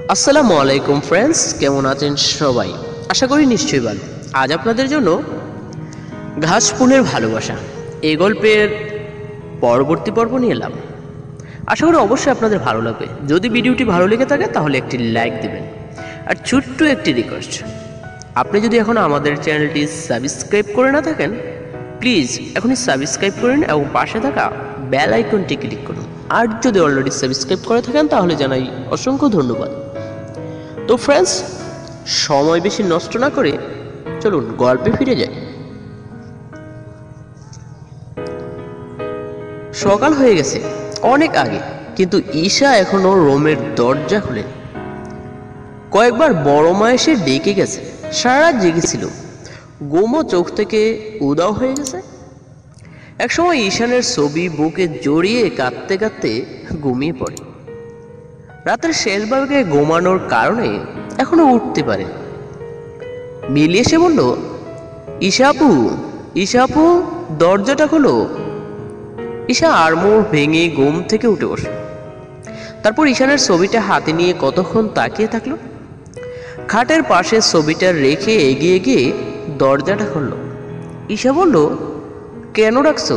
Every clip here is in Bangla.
আসসালামু আলাইকুম ফ্রেন্ডস, কেমন আছেন সবাই? আশা করি নিশ্চয়ই ভালো। আজ আপনাদের জন্য ঘাসফুলের ভালোবাসা এই গল্পের পরবর্তী পর্ব নিয়ে এলাম। আশা করি অবশ্যই আপনাদের ভালো লাগবে। যদি ভিডিওটি ভালো লেগে থাকে তাহলে একটি লাইক দিবেন। আর ছোট্ট একটি রিকোয়েস্ট, আপনি যদি এখন আমাদের চ্যানেলটি সাবস্ক্রাইব করে না থাকেন, প্লিজ এখনই সাবস্ক্রাইব করুন এবং পাশে থাকা বেল আইকনটি ক্লিক করুন। আর যদি অলরেডি সাবস্ক্রাইব করে থাকেন তাহলে জানাই অসংখ্য ধন্যবাদ। তো ফ্রেন্ডস, সময় বেশি নষ্ট না করে চলুন গল্পে ফিরে যাই। সকাল হয়ে গেছে অনেক আগে, কিন্তু ঈশা এখনো রুমের দরজা খুলেনি। কয়েকবার বড় মা এসে ডেকে গেছে। সারা রাত জেগেছিল, গোমো চোখ থেকে উদাও হয়ে গেছে। একসময় ঈশানের ছবি বুকে জড়িয়ে কাঁদতে কাঁদতে ঘুমিয়ে পড়ে। রাতের শেষ ভাগে ঘুমানোর কারণে এখনো উঠতে পারে। মিলি এসে বলল, ঈশাপু, ঈশাপু, দরজাটা খোলো। ঈশা আড়মোড় ভেঙে ঘুম থেকে উঠে বসে। তারপর ঈশানের ছবিটা হাতে নিয়ে কতক্ষণ তাকিয়ে থাকলো। খাটের পাশে ছবিটা রেখে এগিয়ে গিয়ে দরজাটা খুলল। ঈশা বলল, কেন রাখছো?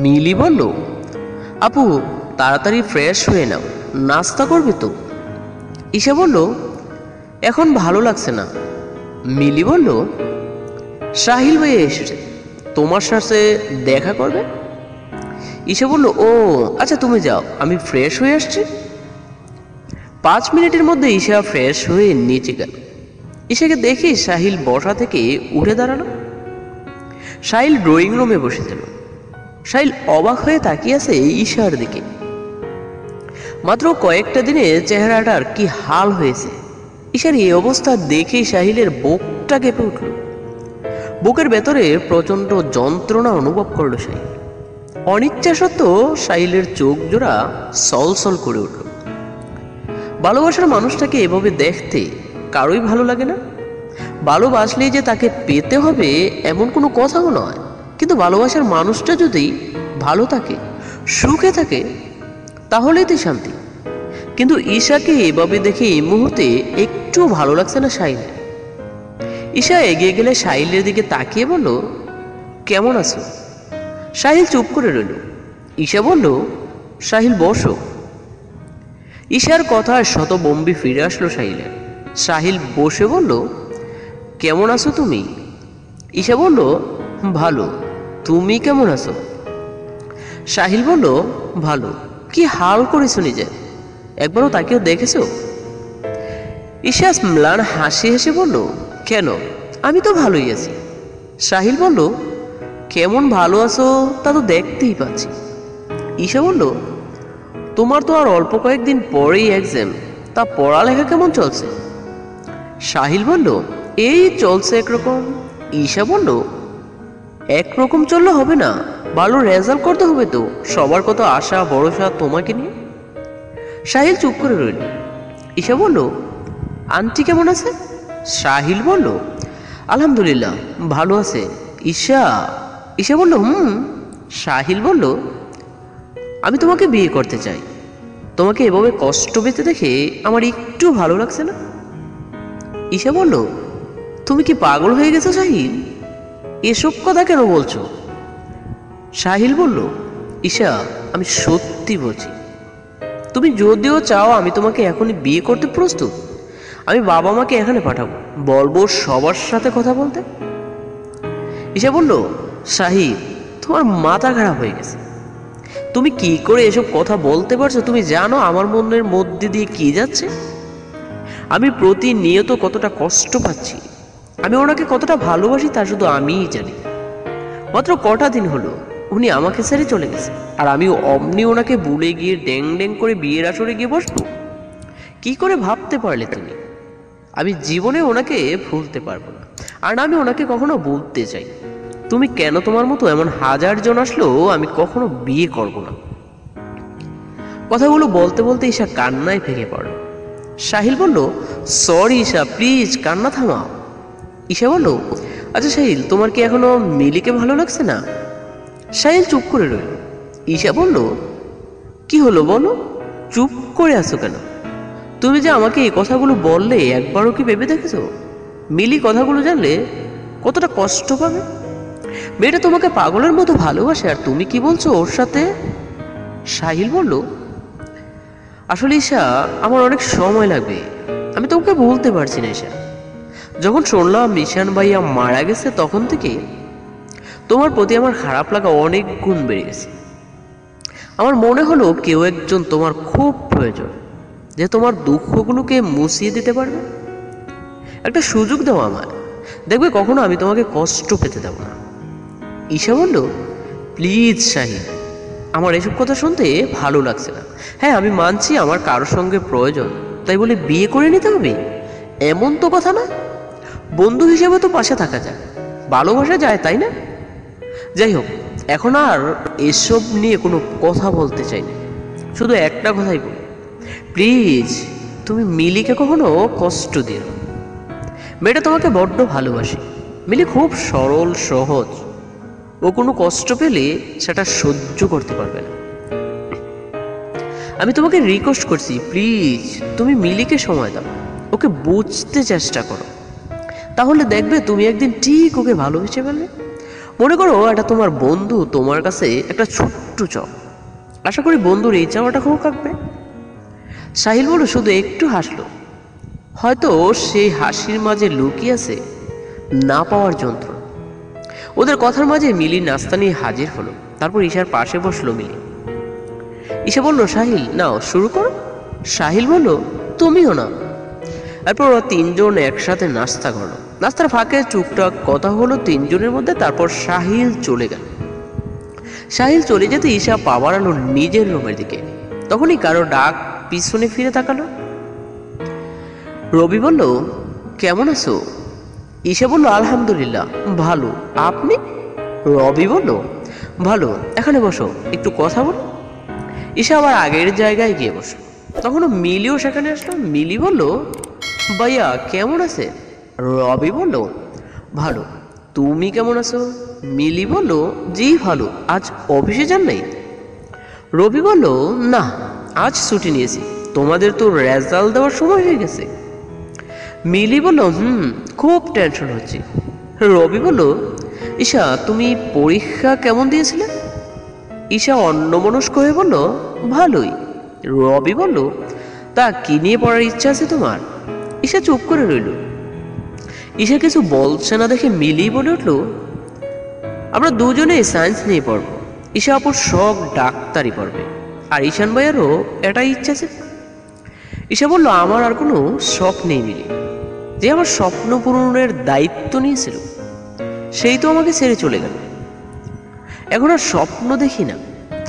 মিলি বলল, আপু, তাড়াতাড়ি ফ্রেশ হয়ে নাও, নাস্তা করবে তো? ঈশা বলল, এখন ভালো লাগছে না। মিলি বলল, সাহিল ভাই এসেছে, তোমার সাথে দেখা করবে। ঈশা বলল, ও আচ্ছা, তুমি যাও, আমি ফ্রেশ হয়ে আসছি। 5 মিনিটের মধ্যে ঈশা ফ্রেশ হয়ে নিচে গেল। ঈশাকে দেখে সাহিল বসা থেকে উঠে দাঁড়ালো। সাহিল ড্রয়িং রুমে বসেছিল। সাহিল অবাক হয়ে তাকিয়ে আছে ঈশার দিকে। মাত্র কয়েকটা দিনে চেহারাটার কি হাল হয়েছে। ঈশার এই অবস্থা দেখে সাহিলের বুকটা কেঁপে উঠল। বুকের ভেতরে প্রচন্ড যন্ত্রণা অনুভব করলো সাহিল। অনিচ্ছা সত্ত্বেও সাহিলের চোখ জোড়া সলসল করে উঠল। ভালোবাসার মানুষটাকে এভাবে দেখতে কারোই ভালো লাগে না। ভালোবাসলেই যে তাকে পেতে হবে এমন কোনো কথাও নয়, কিন্তু ভালোবাসার মানুষটা যদি ভালো থাকে, সুখে থাকে, তাহলেই তো শান্তি। কিন্তু ঈশাকে এভাবে দেখে এই মুহূর্তে একটু ভালো লাগছে না সাহিলের। ঈশা এগিয়ে গেলে সাহিলের দিকে তাকিয়ে বলল, কেমন আছো? সাহিল চুপ করে রইল। ঈশা বলল, সাহিল বসো। ঈশার কথায় শতবম্বি ফিরে আসলো সাহিলের। সাহিল বসে বলল, কেমন আছো তুমি? ঈশা বলল, ভালো, তুমি কেমন আছো? সাহিল বলল, ভালো। কি হাল করেছো নিজে, একবারও তাকেও দেখেছো? ঈশা ম্লান হাসি হেসে বলল, কেন, আমি তো ভালোই আছি। সাহিল বলল, কেমন ভালো আছো তা তো দেখতেই পাচ্ছি। ঈশা বলল, তোমার তো আর অল্প কয়েকদিন পরেই এক্সাম, তা পড়ালেখা কেমন চলছে? সাহিল বলল, এই চলছে একরকম। ঈশা বলল, একরকম চললে হবে না, ভালো রেজাল্ট করতে হবে তো, সবার কত আশা ভরসা তোমাকে নিয়ে। সাহিল চুপ করে রইল। ঈশা বলল, আন্টি কেমন আছে? সাহিল বলল, আলহামদুলিল্লাহ ভালো আছে। ঈশা ঈশা বলল, সাহিল বলল, আমি তোমাকে বিয়ে করতে চাই। তোমাকে এভাবে কষ্ট পেতে দেখে আমার একটু ভালো লাগছে না। ঈশা বলল, তুমি কি পাগল হয়ে গেছো সাহিল? এসব কথা কেন বলছো? সাহিল বলল, ঈশা, আমি সত্যি বলছি। তুমি যদিও চাও আমি তোমাকে এখনই বিয়ে করতে প্রস্তুত। আমি বাবা মাকে এখানে পাঠাবো, বলবো সবার সাথে কথা বলতে। ঈশা বলল, সাহিল, তোমার মাথা খারাপ হয়ে গেছে। তুমি কি করে এসব কথা বলতে পারছো? তুমি জানো আমার মনের মধ্যে দিয়ে কি যাচ্ছে? আমি প্রতিনিয়ত কতটা কষ্ট পাচ্ছি, আমি ওনাকে কতটা ভালোবাসি তা শুধু আমিই জানি। মাত্র কটা দিন হলো উনি আমাকে ছেড়ে চলে গেছে, আর আমি অমনি ওনাকে ভুলে গিয়ে ড্যাং ড্যাং করে বিয়ের আসরে গিয়ে বসবো? কি করে ভাবতে পারলে তুমি? আমি জীবনে ওনাকে ভুলতে পারবো না, আর না আমি ওনাকে কখনো বলতে চাই। তুমি কেন তোমার মতো এমন হাজার জন আসলেও আমি কখনো বিয়ে করব না। কথাগুলো বলতে বলতে ঈশা কান্নায় ভেঙে পড়ল। সাহিল বলল, সরি ঈশা, প্লিজ কান্না থামাও। ঈশা বলল, আচ্ছা সাহিল, তোমার কি এখনো মিলিকে ভালো লাগছে না? সাহিল চুপ করে রইল। ঈশা বলল, কি হলো বলো, চুপ করে আছো কেন? তুমি যে আমাকে এই কথাগুলো বললে একবারও কি ভেবে দেখেছো মিলি কথাগুলো জানলে কতটা কষ্ট পাবে? মেয়েটা তোমাকে পাগলের মতো ভালোবাসে আর তুমি কি বলছো ওর সাথে? সাহিল বলল, আসলে ঈশা আমার অনেক সময় লাগবে, আমি তোমাকে বলতে পারছি না ঈশা। যখন শুনলাম ঈশান ভাইয়া মারা গেছে তখন থেকে তোমার প্রতি আমার খারাপ লাগা অনেক গুণ বেড়ে গেছে। আমার মনে হলো কেউ একজন তোমার খুব প্রয়োজন, যে তোমার দুঃখগুলোকে মুছিয়ে দিতে পারবে। একটা সুযোগ দাও আমায়, দেখবে কখনো আমি তোমাকে কষ্ট পেতে দেব না। ঈশা বলল, প্লিজ শাহিন, আমার এসব কথা শুনতে ভালো লাগছে না। হ্যাঁ আমি মানছি আমার কারোর সঙ্গে প্রয়োজন, তাই বলে বিয়ে করে নিতে হবে এমন তো কথা না। বন্ধু হিসেবে তো পাশে থাকা যায়, ভালোবাসা যায়, তাই না? যাই হোক, এখন আর এসব নিয়ে কোনো কথা বলতে চাই না, শুধু একটা কথাই বলি, প্লিজ তুমি মিলিকে কখনো কষ্ট দিও না। মেয়েটা তোমাকে বড্ড ভালোবাসে। মিলি খুব সরল সহজ, ও কোনো কষ্ট পেলে সেটা সহ্য করতে পারবে না। আমি তোমাকে রিকোয়েস্ট করছি, প্লিজ তুমি মিলিকে সময় দাও, ওকে বুঝতে চেষ্টা করো, তাহলে দেখবে তুমি একদিন ঠিক ওকে ভালোবেসে ফেলবে। মনে করো এটা তোমার বন্ধু তোমার কাছে একটা ছোট্ট চাও, আশা করি বন্ধুর এই চাওয়াটা খুব কাঁদবে। সাহিল বলল, শুধু একটু হাসলো, হয়তো সেই হাসির মাঝে লুকিয়ে আছে না পাওয়ার যন্ত্রণা। ওদের কথার মাঝে মিলি নাস্তা নিয়ে হাজির হলো, তারপর ঈশার পাশে বসলো মিলি। ঈশা বলল, সাহিল নাও শুরু করো। সাহিল বলল, তুমিও না। তারপর ওরা তিনজন একসাথে নাস্তা করলো। নাস্তার ফাঁকে টুকটাক কথা হলো তিনজনের মধ্যে, তারপর সাহিল চলে গেল। সাহিল চলে যেতে ঈশা পা বাড়ালো নিজের রুমের দিকে, তখনই কারো ডাক পিছনে ফিরে তাকালো। রবি বলল, কেমন আছো? ঈশা বলল, আলহামদুলিল্লাহ ভালো, আপনি? রবি বলল, ভালো, এখানে বসো, একটু কথা বলো। ঈশা আবার আগের জায়গায় গিয়ে বসলো। তখনও মিলিও সেখানে আসলো। মিলি বলল, ভাইয়া কেমন আছে? রবি বলল, ভালো, তুমি কেমন আছো? মিলি বলল, জি ভালো, আজ অফিসে যান নাই? রবি বলল, না আজ ছুটি নিয়েছি, তোমাদের তো রেজাল্ট দেওয়ার সময় হয়ে গেছে। মিলি বলল, খুব টেনশন হচ্ছে। রবি বলল, ঈশা তুমি পরীক্ষা কেমন দিয়েছিলে? ঈশা অন্যমনস্ক হয়ে বলল, ভালোই। রবি বলল, তা কি নিয়ে পড়ার ইচ্ছা আছে তোমার? ঈশা চুপ করে রইল। ঈশা কিছু বলছে না দেখে মিলি বলে উঠল, আমরা দুজনেই সায়েন্স নিয়ে পড়ব। ঈশা আপুর শখ ডাক্তারি পড়বে, আর ঈশান ভাইয়ারও এটাই ইচ্ছা আছে। ঈশা বলল, আমার আর কোনো শখ নেই মিলি, যে আমার স্বপ্ন পূরণের দায়িত্ব নিয়েছিল সেই তো আমাকে ছেড়ে চলে গেল। এখন আর স্বপ্ন দেখি না,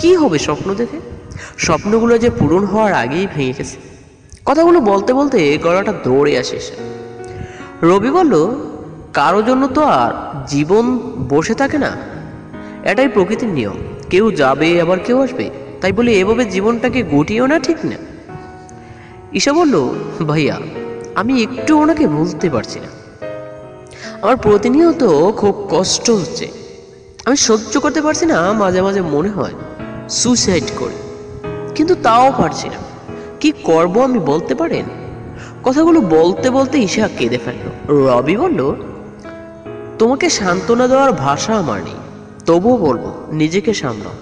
কি হবে স্বপ্ন দেখে? স্বপ্নগুলো যে পূরণ হওয়ার আগেই ভেঙে গেছে। কথাগুলো বলতে বলতে গলাটা দৌড়ে আসে। রবি বলল, কারো জন্য তো আর জীবন বসে থাকে না, এটাই প্রকৃতির নিয়ম, কেউ যাবে আবার কেউ আসবে, তাই বলে এভাবে জীবনটাকে গুটিয়েও না, ঠিক না? ঈশা বলল, ভাইয়া আমি একটু ওনাকে বলতে পারছি না, আমার প্রতিনিয়ত খুব কষ্ট হচ্ছে, আমি সহ্য করতে পারছি না। মাঝে মাঝে মনে হয় সুইসাইড করি, কিন্তু তাও পারছি না, কি করব আমি বলতে পারেন? কথাগুলো বলতে বলতে ঈশা কেঁদে ফেলল। রবি বলল, তোমাকে সান্ত্বনা দেওয়ার ভাষা আমার নেই, তবুও বলবো নিজেকে সামলাও,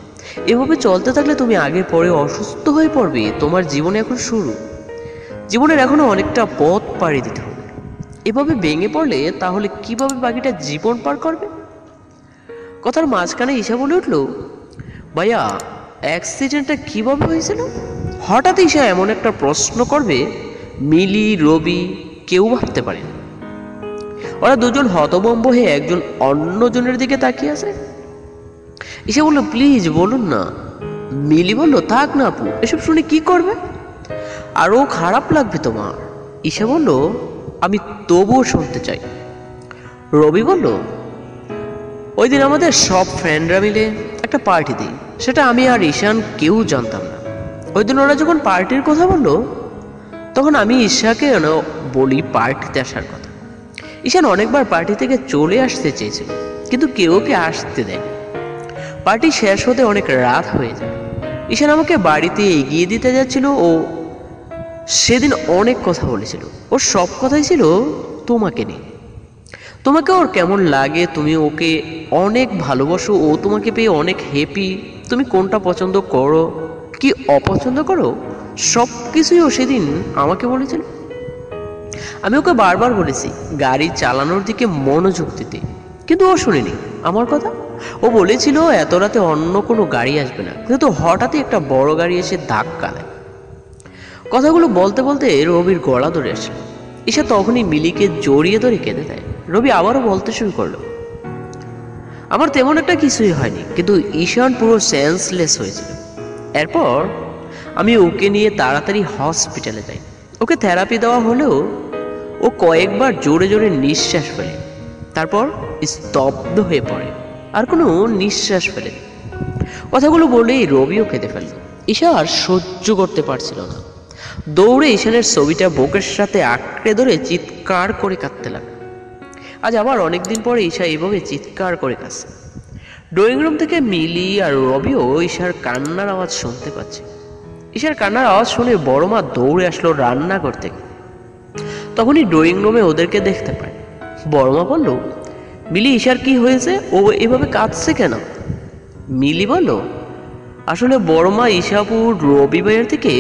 এভাবে চলতে থাকলে তুমি আগে পরে অসুস্থ হয়ে পড়বে। তোমার জীবনে এখন শুরু, জীবনের এখনো অনেকটা পথ পাড়ি দিতে হবে। এভাবে ভেঙে পড়লে তাহলে কিভাবে বাকিটা জীবন পার করবে? কথার মাঝখানে ঈশা বলে উঠল, ভাইয়া অ্যাক্সিডেন্টটা কিভাবে হয়েছিল? হঠাৎ ঈশা এমন একটা প্রশ্ন করবে মিলি রবি কেউ ভাবতে পারেন। ওরা দুজন হতভম্ব হয়ে একজন অন্যজনের দিকে তাকিয়ে আছে। ঈশা বলল, প্লিজ বলুন না। মিলি বলল, থাক না আপু, এসব শুনে কি করবে, আরও খারাপ লাগবে তোমার। ঈশা বলল, আমি তবুও শুনতে চাই। রবি বলল, ওই দিন আমাদের সব ফ্রেন্ডরা মিলে একটা পার্টি দিই, সেটা আমি আর ঈশান কেউ জানতাম না। ওই দিন ওরা যখন পার্টির কথা বললো, তখন আমি ঈশাকে বলি পার্টিতে আসার কথা। ঈশান অনেকবার পার্টি থেকে চলে আসতে চেয়েছিল, কিন্তু কেউ ওকে আসতে দেয়। পার্টি শেষ হতে অনেক রাত হয়ে যায়। ঈশান আমাকে বাড়িতে এগিয়ে দিতে যাচ্ছিল, ও সেদিন অনেক কথা বলেছিল, ওর সব কথাই ছিল তোমাকে নিয়ে। তোমাকে ওর কেমন লাগে, তুমি ওকে অনেক ভালোবাসো, ও তোমাকে পেয়ে অনেক হ্যাপি, তুমি কোনটা পছন্দ করো কি অপছন্দ করো সব কিছুই ও সেদিন আমাকে বলেছিল। আমি ওকে বারবার বলেছি গাড়ি চালানোর দিকে মনোযোগ দিতে, কিন্তু ও শুনেনি আমার কথা। ও বলেছিল এত রাতে অন্য কোনো গাড়ি আসবে না, কিন্তু হঠাৎই একটা বড় গাড়ি এসে ধাক্কা দেয়। কথাগুলো বলতে বলতে রবির গলা ধরে আসে। ঈশা তখনই মিলিকে জড়িয়ে ধরে কেঁদে দেয়। রবি আবারও বলতে শুরু করলো, আমার তেমন একটা কিছুই হয়নি, কিন্তু ঈশান পুরো সেন্সলেস হয়েছিল। এরপর আমি ওকে নিয়ে তাড়াতাড়ি হসপিটালে যাই। ওকে থেরাপি দেওয়া হলেও ও কয়েকবার জোরে জোরে নিঃশ্বাস ফেলে, তারপর স্তব্ধ হয়ে পড়ে, আর কোনো নিঃশ্বাস ফেলে। কথাগুলো বলেই রবিও কেঁদে ফেলল। ঈশা আর সহ্য করতে পারছিল না, দৌড়ে ঈশানের ছবিটা বুকের সাথে আঁকড়ে ধরে চিৎকার করে কাঁদতে লাগলো। আজ আবার অনেকদিন পরে ঈশা এইভাবে চিৎকার করে কাঁদছে। ড্রয়িং রুম থেকে মিলি আর রবিও ঈশার কান্নার আওয়াজ শুনতে পাচ্ছে। ঈশার কান্নার আওয়াজ শুনে বড় মা দৌড়ে আসলো রান্নাঘর থেকে। তখনই ড্রয়িং রুমে ওদেরকে দেখতে পায়। বড় মা বলল, মিলি ঈশার কি হয়েছে, ও এভাবে কাঁদছে কেন? মিলি বলল, আসলে বড় মা ঈশাপুর রবি ভাইয়ের থেকে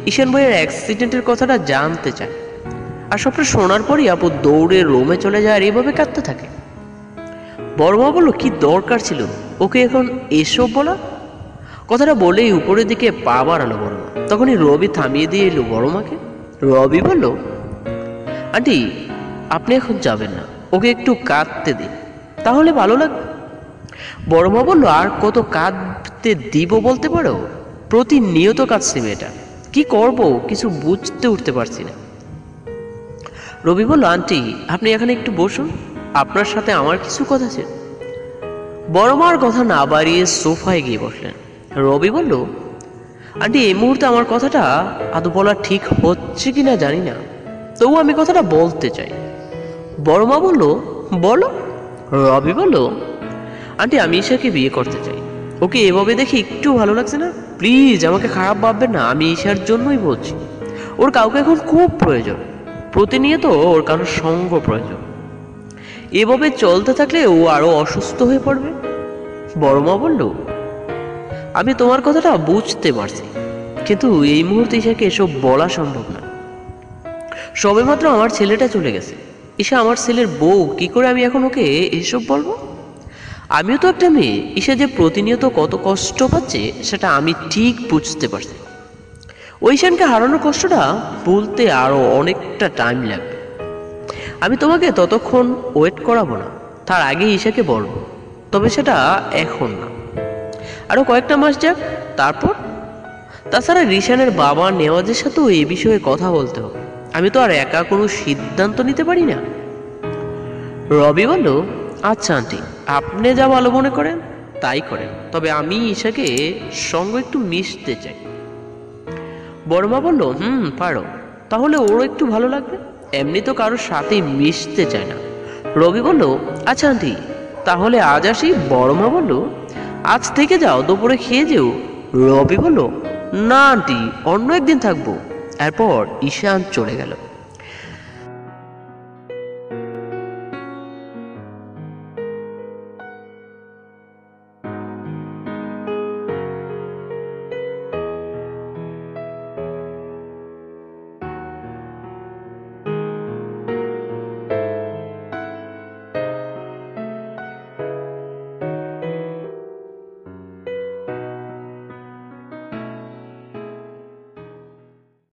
ঈশান ভাইয়ের অ্যাক্সিডেন্টের কথাটা জানতে চায়, আর সবটা শোনার পরই আপু দৌড়ে রুমে চলে যায় আর এইভাবে কাঁদতে থাকে। বড় মা বলল, কি দরকার ছিল ওকে এখন এসব বলা? কথাটা বলেই উপরের দিকে পা বাড়ালো বড় মা। তখনই রবি থামিয়ে দিয়ে এলো বড় মাকে। রবি বলল, আন্টি আপনি এখন যাবেন না, ওকে একটু কাঁদতে দিন, তাহলে ভালো লাগবে। বড় মা বলল, আর কত কাঁদতে দিব বলতে পারো? প্রতিনিয়ত কাঁদছে মেয়েটা, কি করব কিছু বুঝতে উঠতে পারছি না। রবি বলল, আন্টি আপনি এখানে একটু বসুন, আপনার সাথে আমার কিছু কথা ছিল। বড় মার কথা না বাড়িয়ে সোফায় গিয়ে বসলেন। রবি বলল, আন্টি এই মুহূর্তে আমার কথাটা আদৌ বলা ঠিক হচ্ছে কিনা জানি না, তবু আমি কথাটা বলতে চাই। বড় মা বলল, বলো। রবি বলল, আন্টি আমি ঈশাকে বিয়ে করতে চাই, ওকে এভাবে দেখে একটু ভালো লাগছে না, প্লিজ আমাকে খারাপ ভাববেন না, আমি ঈশার জন্যই বলছি। ওর কাউকে এখন খুব প্রয়োজন, প্রতিনিয়ত ওর কারোর সঙ্গ প্রয়োজন। এভাবে চলতে থাকলে ও আরো অসুস্থ হয়ে পড়বে। বড় মা বলল, আমি তোমার কথাটা বুঝতে পারছি, কিন্তু এই মুহূর্তে ঈশাকে এসব বলা সম্ভব না। সবেমাত্র আমার ছেলেটা চলে গেছে, ঈশা আমার ছেলের বউ, কি করে আমি এখন ওকে এসব বলবো? আমিও তো একটা মেয়ে, ঈশা যে প্রতিনিয়ত কত কষ্ট পাচ্ছে সেটা আমি ঠিক বুঝতে পারছি। ওই ঈশানকে হারানোর কষ্টটা বলতে আরো অনেকটা টাইম লাগবে। আমি তোমাকে ততক্ষণ ওয়েট করাবো না, তার আগে ঈশাকে বলবো, তবে সেটা এখন না, আরো কয়েকটা মাস যাক, তারপর। তাছাড়া রিশানের বাবা নেওয়াজের সাথেও এই বিষয়ে কথা বলতে হবে, আমি তো আর একা কোনো সিদ্ধান্ত নিতে পারি না। রবি বলল, আচ্ছা আন্টি আপনি যা ভালো মনে করেন তাই করেন, তবে আমি ঈশাকে সঙ্গে একটু মিশতে চাই। বড়মা বলল, পারো, তাহলে ওরও একটু ভালো লাগবে, এমনি তো কারোর সাথেই মিশতে চায় না। রবি বলল, আচ্ছা আন্টি তাহলে আজ আসি। বড়মা বলল, আজ থেকে যাও, দুপুরে খেয়ে যেও। রবি বলল, না আন্টি অন্য একদিন থাকবো। এরপর ঈশান চলে গেল।